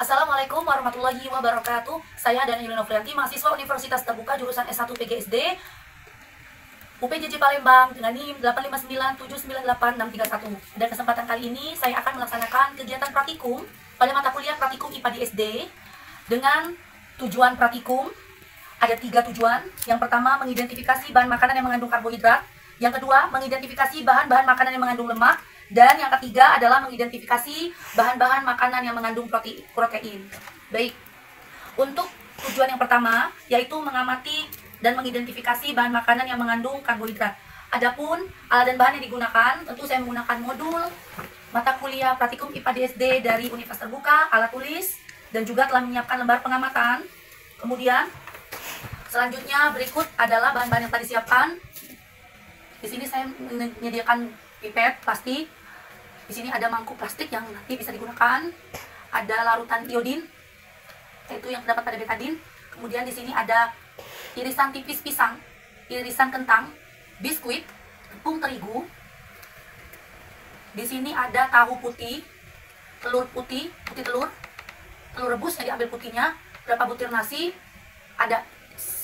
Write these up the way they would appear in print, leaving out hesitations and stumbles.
Assalamualaikum warahmatullahi wabarakatuh. Saya Dana Yulina Frianti, mahasiswa Universitas Terbuka jurusan S1 PGSD UPJJ Palembang dengan NIM 859798631. Dan kesempatan kali ini saya akan melaksanakan kegiatan praktikum pada mata kuliah praktikum IPA di SD dengan tujuan praktikum. Ada 3 tujuan. Yang pertama, mengidentifikasi bahan makanan yang mengandung karbohidrat. Yang kedua, mengidentifikasi bahan-bahan makanan yang mengandung lemak. Dan yang ketiga adalah mengidentifikasi bahan-bahan makanan yang mengandung protein. Baik, untuk tujuan yang pertama, yaitu mengamati dan mengidentifikasi bahan makanan yang mengandung karbohidrat. Adapun alat dan bahan yang digunakan, tentu saya menggunakan modul mata kuliah praktikum IPA di SD dari Universitas Terbuka, alat tulis, dan juga telah menyiapkan lembar pengamatan. Kemudian selanjutnya berikut adalah bahan-bahan yang tadi siapkan. Di sini saya menyediakan pipet plastik. Di sini ada mangkuk plastik yang nanti bisa digunakan. Ada larutan iodin, yaitu yang terdapat pada betadin. Kemudian di sini ada irisan tipis pisang, irisan kentang, biskuit, tepung terigu. Di sini ada tahu putih, telur putih telur rebus yang diambil putihnya, berapa butir nasi, ada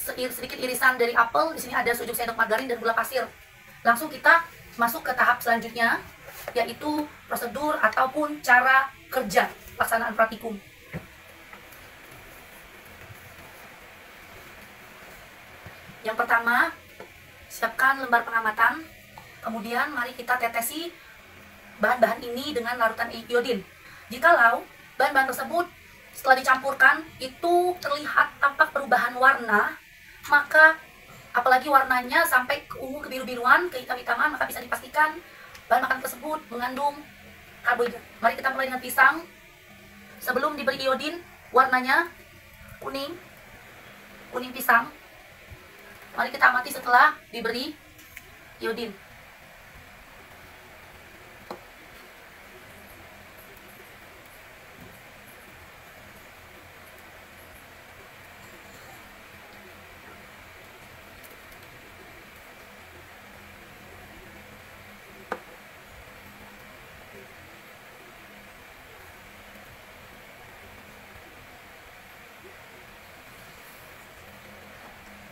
sedikit irisan dari apel. Di sini ada sujuk sendok margarin dan gula pasir. Langsung kita masuk ke tahap selanjutnya, yaitu prosedur ataupun cara kerja pelaksanaan praktikum. Yang pertama, siapkan lembar pengamatan. Kemudian mari kita tetesi bahan-bahan ini dengan larutan iodin. Jikalau bahan-bahan tersebut setelah dicampurkan itu terlihat tampak perubahan warna, maka apalagi warnanya sampai ke ungu, kebiru-biruan, kehitam-hitaman, maka bisa dipastikan bahan makanan tersebut mengandung karbohidrat. Mari kita mulai dengan pisang. Sebelum diberi iodin, warnanya kuning pisang. Mari kita amati setelah diberi iodin.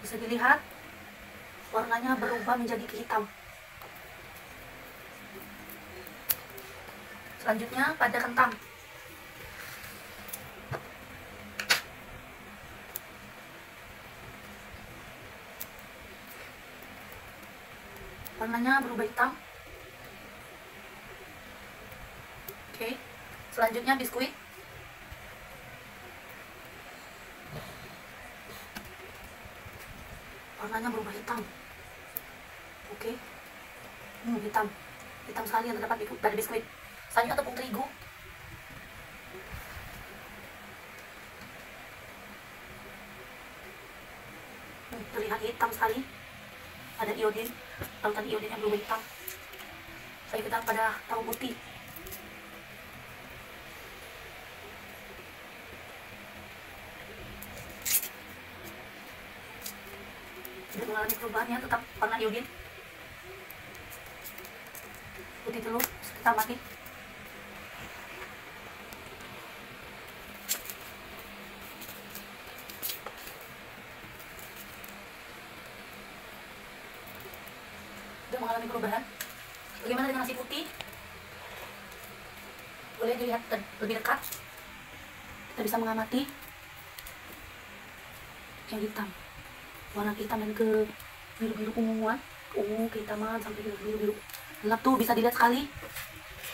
Bisa dilihat warnanya berubah menjadi kehitam. Selanjutnya pada kentang. Warnanya berubah hitam. Oke. Selanjutnya biskuit. Warnanya berubah hitam. Oke. Hitam sekali yang terdapat pada biskuit. Selanjutnya tepung terigu. Terlihat hitam sekali. Ada iodin, larutan iodin yang berubah hitam. Selanjutnya kita pada tahu putih. Tidak mengalami perubahannya, tetap warna iodin. Putih telur, kita amati. Tidak mengalami perubahan. Bagaimana dengan nasi putih? Boleh dilihat lebih dekat. Kita bisa mengamati yang hitam. Warna hitam dan ke biru-biru unguan, ungu kehitaman sampai ke biru-biru gelap tuh bisa dilihat sekali.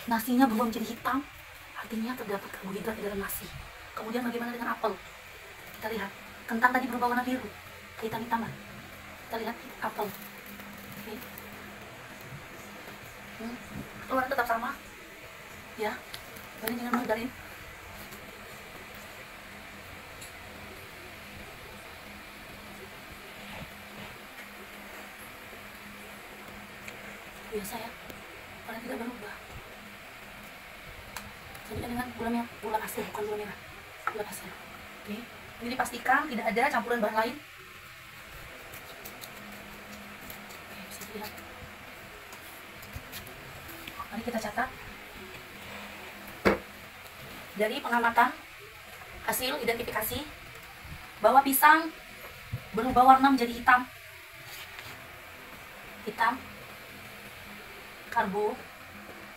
Nasinya berubah menjadi hitam, artinya terdapat karbohidrat di dalam nasi. Kemudian bagaimana dengan apel? Kita lihat kentang tadi berubah warna biru, kehitam-hitaman. Kita lihat apel. Oke. Warna tetap sama, ya. Banding dengan margarin. Biasa ya, warna tidak berubah. Selanjutnya dengan gula pasir, bukan gula merah, gula pasir. Oke, ini dipastikan tidak ada campuran bahan lain. Oke, bisa dilihat. Mari kita catat. Dari pengamatan Hasil identifikasi bahwa pisang berubah warna menjadi hitam. Hitam, karbo.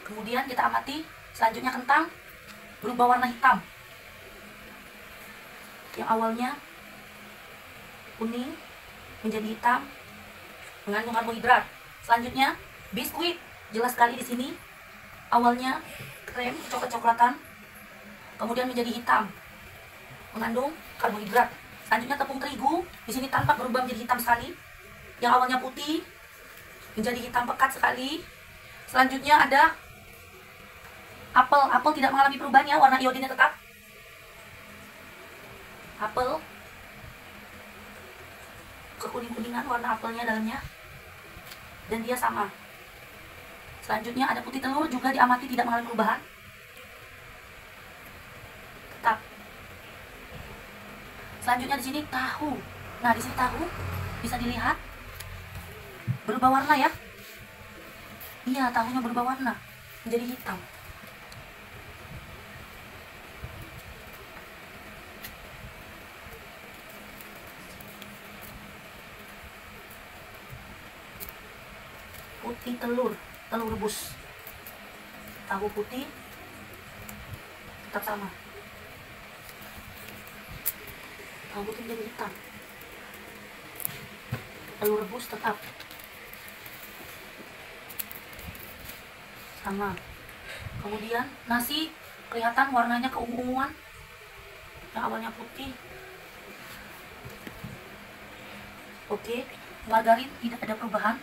Kemudian kita amati selanjutnya kentang berubah warna hitam. Yang awalnya kuning menjadi hitam, mengandung karbohidrat. Selanjutnya biskuit, jelas sekali di sini awalnya krem coklat-coklatan, kemudian menjadi hitam, mengandung karbohidrat. Selanjutnya tepung terigu, di sini tampak berubah menjadi hitam sekali. Yang awalnya putih menjadi hitam pekat sekali. Selanjutnya ada apel. Apel tidak mengalami perubahan ya, warna iodinnya tetap. Apel kekuning-kuningan warna apelnya dalamnya, dan dia sama. Selanjutnya ada putih telur, juga diamati tidak mengalami perubahan, tetap. Selanjutnya di sini tahu. Nah, di sini tahu bisa dilihat berubah warna ya. Iya, tahunya berubah warna menjadi hitam. Putih telur rebus. Tahu putih tetap sama. Tahu putih menjadi hitam. Telur rebus tetap sama. Kemudian nasi kelihatan warnanya keungu-unguan, yang awalnya putih. Oke, margarin tidak ada perubahan.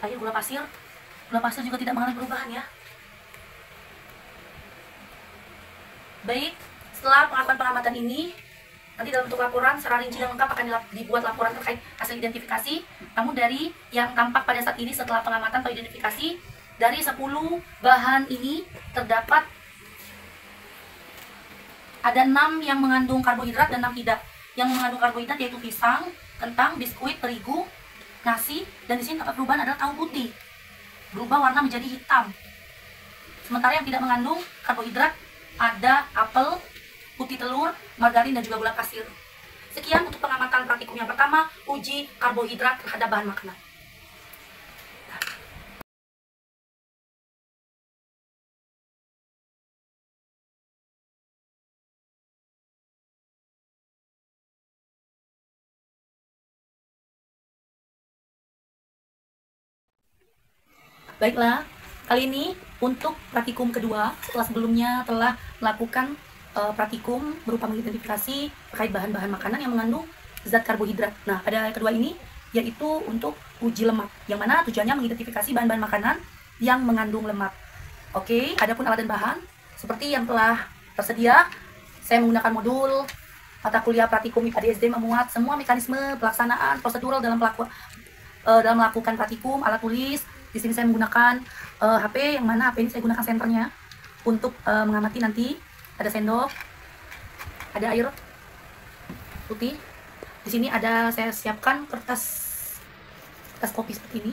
Air gula pasir juga tidak mengalami perubahan ya. Baik, setelah pengamatan ini, nanti dalam bentuk laporan secara rinci dan lengkap akan dibuat laporan terkait hasil identifikasi. Namun dari yang tampak pada saat ini setelah pengamatan atau identifikasi, dari 10 bahan ini terdapat ada 6 yang mengandung karbohidrat dan 6 tidak. Yang mengandung karbohidrat yaitu pisang, kentang, biskuit, terigu, nasi, dan di sini terdapat perubahan adalah tahu putih, berubah warna menjadi hitam. Sementara yang tidak mengandung karbohidrat ada apel, putih telur, margarin, dan juga gula pasir. Sekian untuk pengamatan praktikum yang pertama, uji karbohidrat terhadap bahan makanan. Baiklah, kali ini untuk praktikum kedua, setelah sebelumnya telah melakukan praktikum berupa mengidentifikasi terkait bahan-bahan makanan yang mengandung zat karbohidrat. Nah, pada yang kedua ini yaitu untuk uji lemak, yang mana tujuannya mengidentifikasi bahan-bahan makanan yang mengandung lemak. Oke, adapun alat dan bahan seperti yang telah tersedia, saya menggunakan modul mata kuliah praktikum IPA DSD memuat semua mekanisme pelaksanaan prosedural dalam melakukan praktikum, alat tulis. Di sini saya menggunakan HP, yang mana HP ini saya gunakan senternya untuk mengamati nanti. Ada sendok, ada air putih. Di sini ada saya siapkan kertas kopi seperti ini.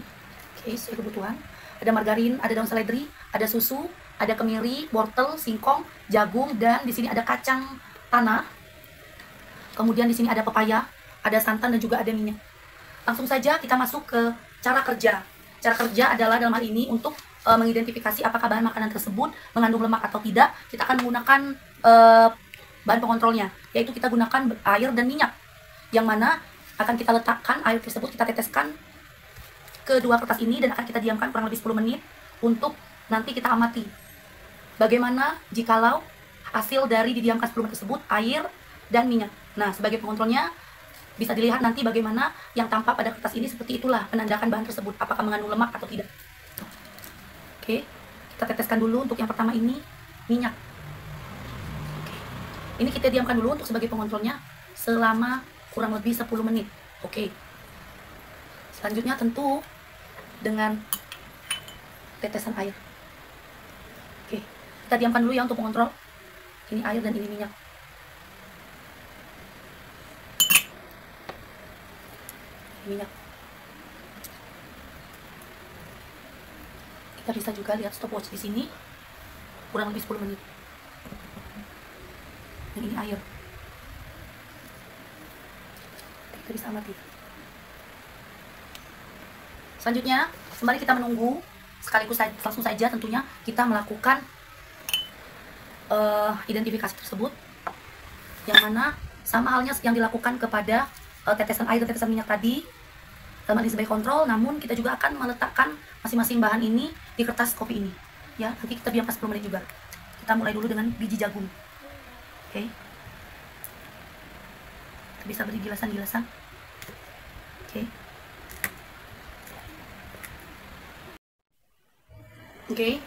Oke, sesuai kebutuhan. Ada margarin, ada daun seledri, ada susu, ada kemiri, wortel, singkong, jagung, dan di sini ada kacang tanah. Kemudian di sini ada pepaya, ada santan, dan juga ada minyak. Langsung saja kita masuk ke cara kerja. Cara kerja adalah dalam hal ini untuk mengidentifikasi apakah bahan makanan tersebut mengandung lemak atau tidak. Kita akan menggunakan bahan pengontrolnya, yaitu kita gunakan air dan minyak, yang mana akan kita letakkan air tersebut, kita teteskan ke dua kertas ini dan akan kita diamkan kurang lebih 10 menit untuk nanti kita amati bagaimana jikalau hasil dari didiamkan 10 menit tersebut air dan minyak. Nah, sebagai pengontrolnya bisa dilihat nanti bagaimana yang tampak pada kertas ini, seperti itulah menandakan bahan tersebut apakah mengandung lemak atau tidak. Oke, kita teteskan dulu untuk yang pertama ini minyak. Oke. Ini kita diamkan dulu untuk sebagai pengontrolnya selama kurang lebih 10 menit. Oke. Selanjutnya tentu dengan tetesan air. Oke, kita diamkan dulu ya untuk mengontrol. Ini air dan ini minyak. Minyak. Kita bisa juga lihat stopwatch di sini, kurang lebih 10 menit. Dan ini air. Kita bisa amati. Selanjutnya, sembari kita menunggu, sekaligus langsung saja tentunya kita melakukan identifikasi tersebut, yang mana sama halnya yang dilakukan kepada tetesan air dan tetesan minyak tadi dalam display control, namun kita juga akan meletakkan masing-masing bahan ini di kertas kopi ini. Ya, nanti kita diamkan 10 menit juga. Kita mulai dulu dengan biji jagung. Oke. Kita bisa beri gilasan-gilasan. Oke. Oke.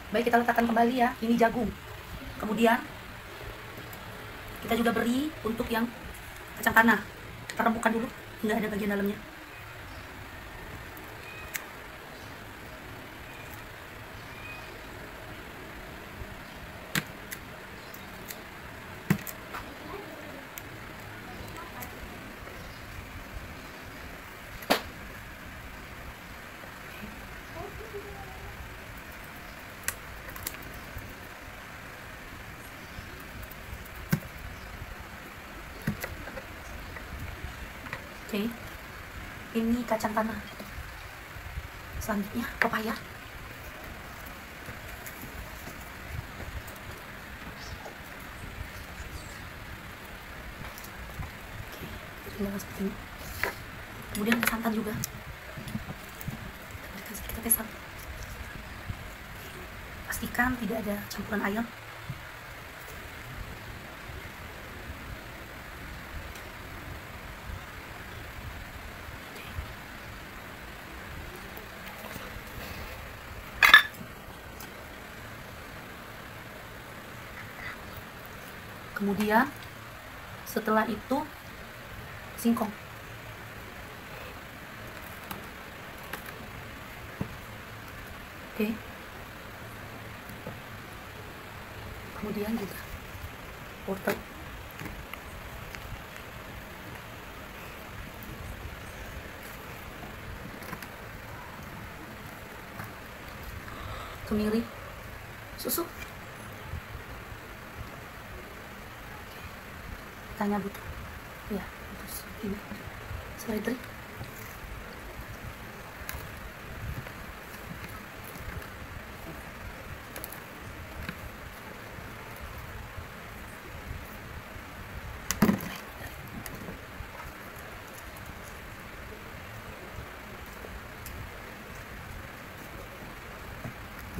Baik, kita letakkan kembali ya. Ini jagung. Kemudian kita juga beri untuk yang kacang tanah. Kita rembukan dulu hingga ada bagian dalamnya. Oke, ini kacang tanah. Selanjutnya pepaya. Oke, seperti ini. Kemudian santan juga. Kita tes. Pastikan tidak ada campuran air. Kemudian setelah itu singkong. Oke. Kemudian juga wortel. Kemiri, susu. Tanya butuh ya, terus ini seledri.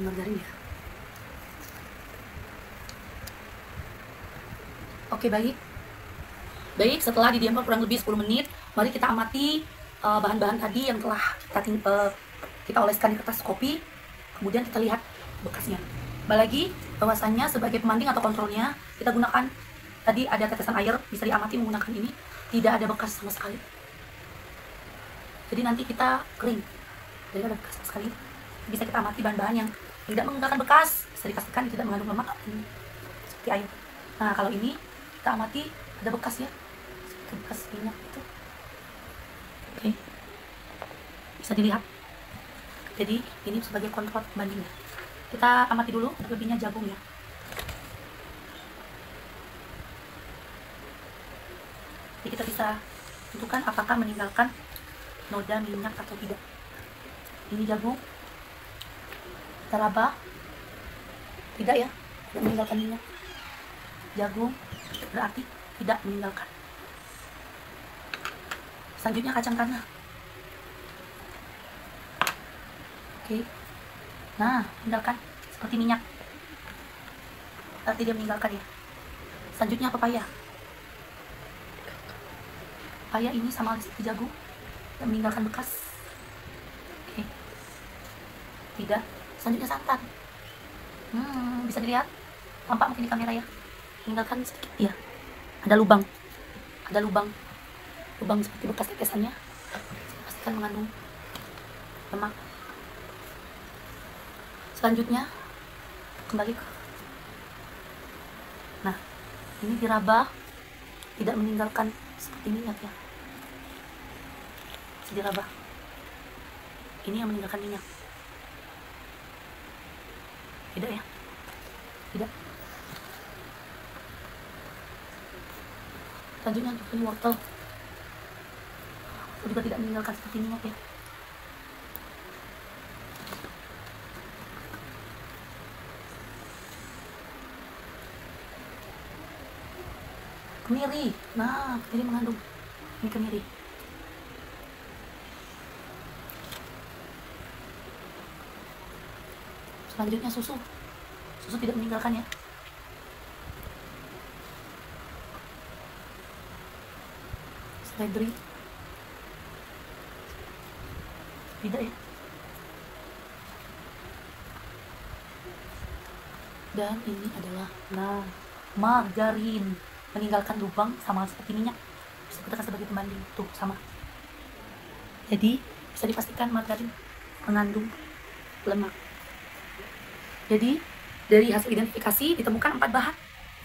Margarin ya. Oke, baik, setelah didiamkan kurang lebih 10 menit, mari kita amati bahan-bahan tadi yang telah kita oleskan di kertas kopi. Kemudian kita lihat bekasnya. Kembali lagi, bahwasannya sebagai pembanding atau kontrolnya, kita gunakan, tadi ada tetesan air, bisa diamati menggunakan ini, tidak ada bekas sama sekali. Jadi nanti kita kering, jadi ada bekas sama sekali. Bisa kita amati bahan-bahan yang tidak menggunakan bekas, bisa dipastikan tidak mengandung lemak seperti air. Nah, kalau ini kita amati ada bekas ya, bekas minyak itu. Oke, bisa dilihat. Jadi ini sebagai kontrol pembandingnya. Kita amati dulu lebihnya jagung ya. Jadi kita bisa tentukan apakah meninggalkan noda minyak atau tidak. Ini jagung, kita raba, tidak ya, tidak meninggalkan minyak. Jagung berarti tidak meninggalkan. Selanjutnya kacang tanah. Oke, nah meninggalkan seperti minyak, berarti dia meninggalkan ya. Selanjutnya pepaya. Pepaya ini sama seperti jagung, tidak meninggalkan bekas. Oke, tidak. Selanjutnya santan. Bisa dilihat, tampak mungkin di kamera ya, meninggalkan sedikit ya, ada lubang seperti bekas tetesannya. Pastikan mengandung lemak. Selanjutnya kembali ke, nah ini diraba, tidak meninggalkan seperti minyak ya, diraba, ini yang meninggalkan minyak. Tidak ya? Tidak. Selanjutnya untuk ini wortel. Aku juga tidak meninggalkan seperti minyak ya. Kemiri. Nah, ini mengandung ini kemiri. Selanjutnya susu. Susu tidak meninggalkan ya. Seledri. Tidak ya. Dan ini adalah margarin. Meninggalkan lubang sama seperti minyak, bisa digunakan sebagai pembanding. Tuh sama. Jadi bisa dipastikan margarin mengandung lemak. Jadi dari hasil identifikasi ditemukan 4 bahan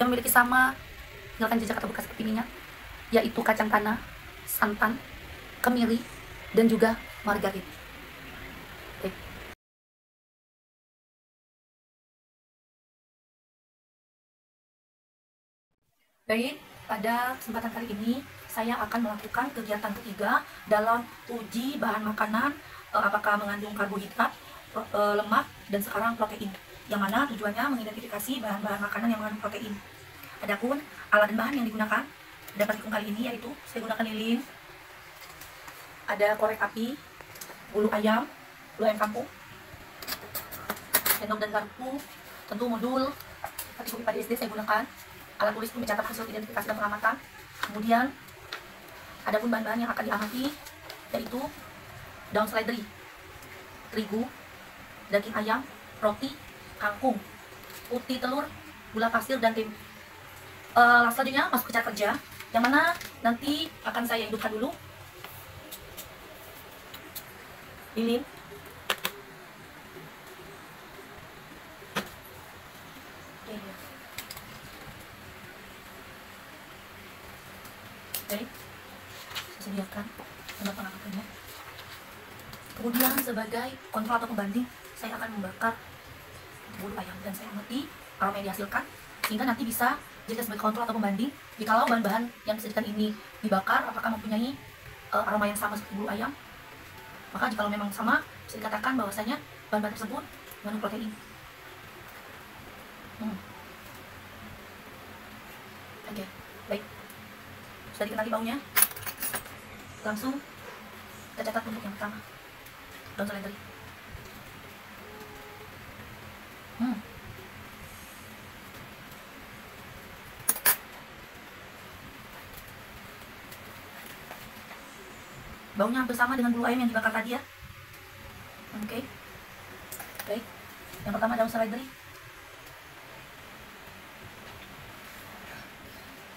yang memiliki sama meninggalkan jejak atau bekas seperti minyak, yaitu kacang tanah, santan, kemiri, dan juga margarin. Baik, pada kesempatan kali ini saya akan melakukan kegiatan ketiga dalam uji bahan makanan apakah mengandung karbohidrat, lemak, dan sekarang protein. Yang mana tujuannya mengidentifikasi bahan-bahan makanan yang mengandung protein. Adapun alat dan bahan yang digunakan pada praktikum kali ini yaitu saya gunakan lilin, ada korek api, bulu ayam kampung, sendok dan garpu, tentu modul praktikum IPA di SD saya gunakan. Alat tulis untuk mencatat hasil identifikasi dan pengamatan. Kemudian, adapun bahan-bahan yang akan diamati yaitu daun seledri, terigu, daging ayam, roti, kangkung, putih telur, gula pasir, dan tempe. Selanjutnya masuk ke cara kerja, yang mana nanti akan saya hidupkan dulu lilin. Oke, saya sediakan tempat pengangkatannya. Kemudian sebagai kontrol atau pembanding, saya akan membakar bulu ayam dan saya amati aroma yang dihasilkan, sehingga nanti bisa jadi sebagai kontrol atau pembanding jikalau bahan-bahan yang disediakan ini dibakar apakah mempunyai aroma yang sama seperti bulu ayam. Maka jikalau memang sama, bisa dikatakan bahwasanya bahan-bahan tersebut mengandung protein. Oke, baik. Sudah dikenali baunya, langsung kita catat untuk yang pertama, daun seledri. Baunya hampir sama dengan bulu ayam yang dibakar tadi ya. Oke, baik. Yang pertama daun seledri,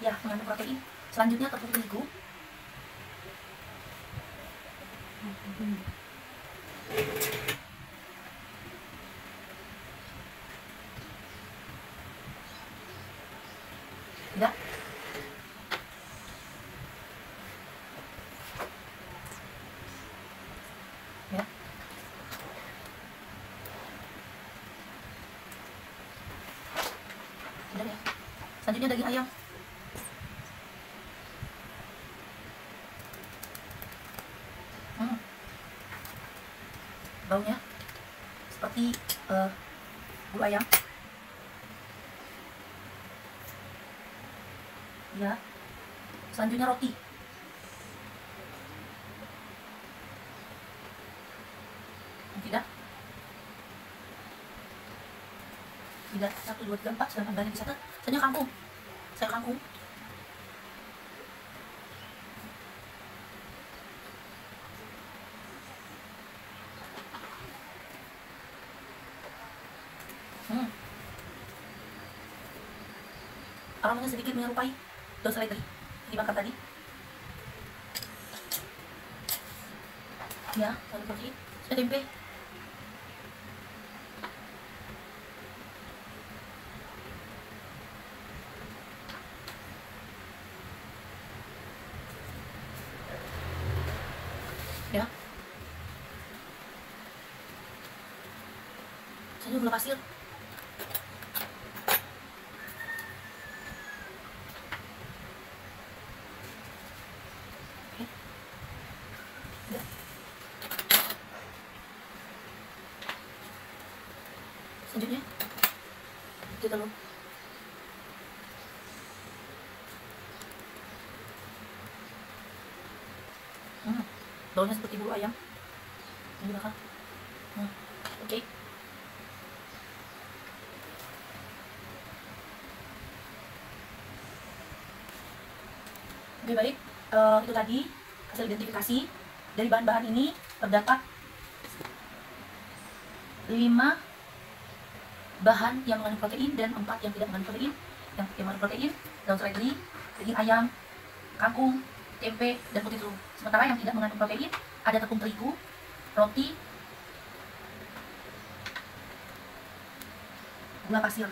ya mengandung protein. Selanjutnya tepung terigu. Tidak. Ya. Tidak ya. Selanjutnya daging ayam. Baunya seperti bulu ayam. Ya. Selanjutnya roti. Tidak. Tidak. 1, 2, 3, 4. Sedangkan banyak dicatat. Selanjutnya kangkung. Sayur kangkung. Aromanya sedikit menyerupai daun seledri dibakar tadi. Ya, lalu protein. Sudah tempe. Ya. Saya gula pasir. Oke. Udah. Selanjutnya itu telur. Baunya seperti bulu ayam. Ini bakal. Oke. Oke, baik. Itu tadi hasil identifikasi dari bahan-bahan ini. Terdapat 5 bahan yang mengandung protein dan 4 yang tidak mengandung protein. Yang mengandung protein, daun seledri, daging ayam, kangkung, tempe, dan putih telur. Sementara yang tidak mengandung protein ada tepung terigu, roti, gula pasir.